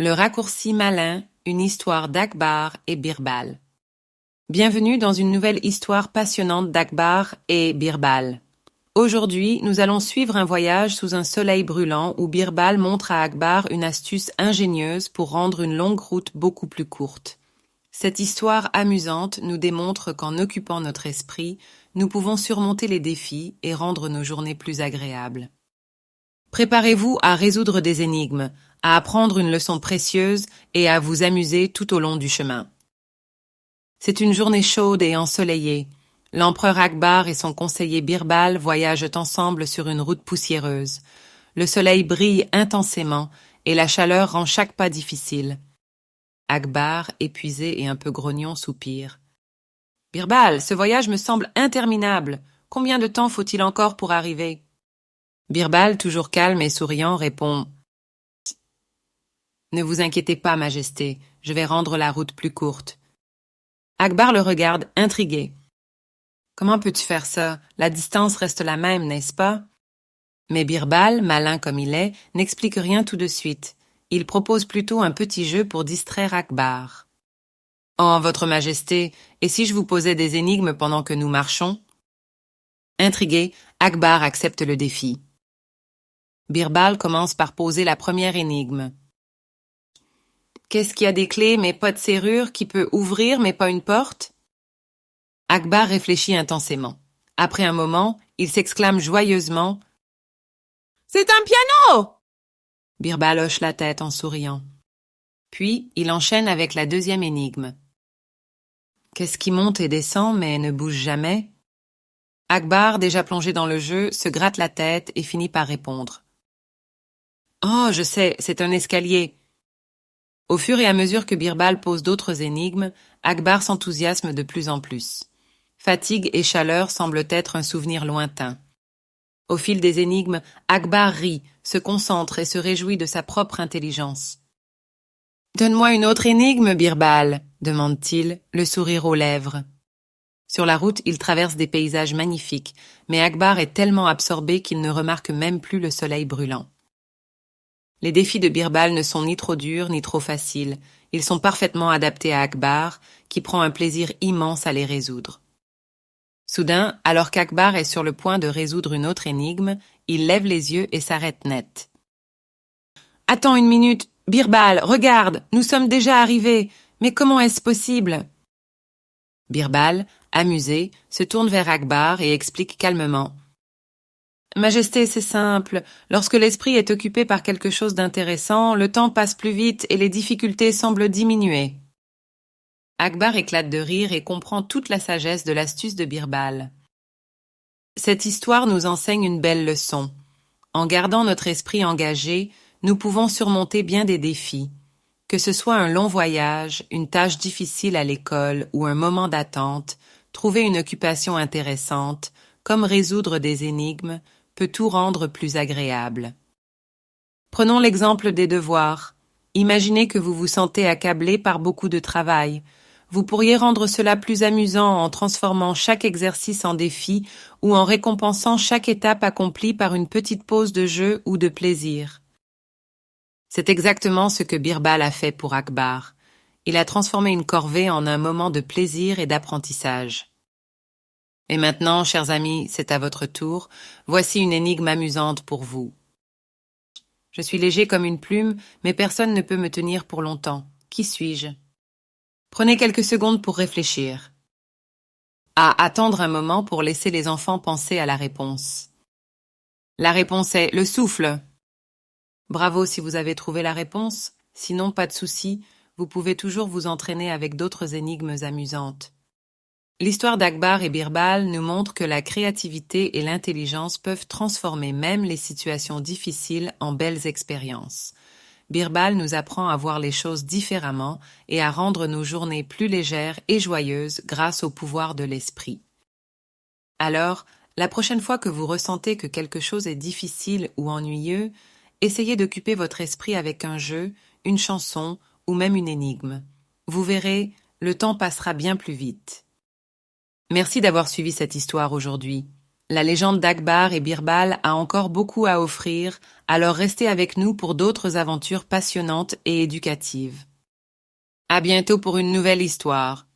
Le raccourci malin, une histoire d'Akbar et Birbal. Bienvenue dans une nouvelle histoire passionnante d'Akbar et Birbal. Aujourd'hui, nous allons suivre un voyage sous un soleil brûlant où Birbal montre à Akbar une astuce ingénieuse pour rendre une longue route beaucoup plus courte. Cette histoire amusante nous démontre qu'en occupant notre esprit, nous pouvons surmonter les défis et rendre nos journées plus agréables. Préparez-vous à résoudre des énigmes, à apprendre une leçon précieuse et à vous amuser tout au long du chemin. C'est une journée chaude et ensoleillée. L'empereur Akbar et son conseiller Birbal voyagent ensemble sur une route poussiéreuse. Le soleil brille intensément et la chaleur rend chaque pas difficile. Akbar, épuisé et un peu grognon, soupire. « Birbal, ce voyage me semble interminable. Combien de temps faut-il encore pour arriver ?» Birbal, toujours calme et souriant, répond « Ne vous inquiétez pas, Majesté, je vais rendre la route plus courte. » Akbar le regarde, intrigué. « Comment peux-tu faire ça? La distance reste la même, n'est-ce pas ?» Mais Birbal, malin comme il est, n'explique rien tout de suite. Il propose plutôt un petit jeu pour distraire Akbar. « Oh, Votre Majesté, et si je vous posais des énigmes pendant que nous marchons ?» Intrigué, Akbar accepte le défi. Birbal commence par poser la première énigme. Qu'est-ce qui a des clés mais pas de serrure, qui peut ouvrir mais pas une porte? Akbar réfléchit intensément. Après un moment, il s'exclame joyeusement. C'est un piano! Birbal hoche la tête en souriant. Puis, il enchaîne avec la deuxième énigme. Qu'est-ce qui monte et descend mais ne bouge jamais? Akbar, déjà plongé dans le jeu, se gratte la tête et finit par répondre. Oh, je sais, c'est un escalier. Au fur et à mesure que Birbal pose d'autres énigmes, Akbar s'enthousiasme de plus en plus. Fatigue et chaleur semblent être un souvenir lointain. Au fil des énigmes, Akbar rit, se concentre et se réjouit de sa propre intelligence. « Donne-moi une autre énigme, Birbal, » demande-t-il, le sourire aux lèvres. Sur la route, il traverse des paysages magnifiques, mais Akbar est tellement absorbé qu'il ne remarque même plus le soleil brûlant. Les défis de Birbal ne sont ni trop durs ni trop faciles. Ils sont parfaitement adaptés à Akbar, qui prend un plaisir immense à les résoudre. Soudain, alors qu'Akbar est sur le point de résoudre une autre énigme, il lève les yeux et s'arrête net. « Attends une minute, Birbal, regarde, nous sommes déjà arrivés. Mais comment est-ce possible ?» Birbal, amusé, se tourne vers Akbar et explique calmement. Majesté, c'est simple. Lorsque l'esprit est occupé par quelque chose d'intéressant, le temps passe plus vite et les difficultés semblent diminuer. Akbar éclate de rire et comprend toute la sagesse de l'astuce de Birbal. Cette histoire nous enseigne une belle leçon. En gardant notre esprit engagé, nous pouvons surmonter bien des défis. Que ce soit un long voyage, une tâche difficile à l'école ou un moment d'attente, trouver une occupation intéressante, comme résoudre des énigmes, peut tout rendre plus agréable. Prenons l'exemple des devoirs. Imaginez que vous vous sentez accablé par beaucoup de travail. Vous pourriez rendre cela plus amusant en transformant chaque exercice en défi ou en récompensant chaque étape accomplie par une petite pause de jeu ou de plaisir. C'est exactement ce que Birbal a fait pour Akbar. Il a transformé une corvée en un moment de plaisir et d'apprentissage. Et maintenant, chers amis, c'est à votre tour. Voici une énigme amusante pour vous. Je suis léger comme une plume, mais personne ne peut me tenir pour longtemps. Qui suis-je? Prenez quelques secondes pour réfléchir. À attendre un moment pour laisser les enfants penser à la réponse. La réponse est le souffle. Bravo si vous avez trouvé la réponse. Sinon, pas de souci, vous pouvez toujours vous entraîner avec d'autres énigmes amusantes. L'histoire d'Akbar et Birbal nous montre que la créativité et l'intelligence peuvent transformer même les situations difficiles en belles expériences. Birbal nous apprend à voir les choses différemment et à rendre nos journées plus légères et joyeuses grâce au pouvoir de l'esprit. Alors, la prochaine fois que vous ressentez que quelque chose est difficile ou ennuyeux, essayez d'occuper votre esprit avec un jeu, une chanson ou même une énigme. Vous verrez, le temps passera bien plus vite. Merci d'avoir suivi cette histoire aujourd'hui. La légende d'Akbar et Birbal a encore beaucoup à offrir, alors restez avec nous pour d'autres aventures passionnantes et éducatives. À bientôt pour une nouvelle histoire.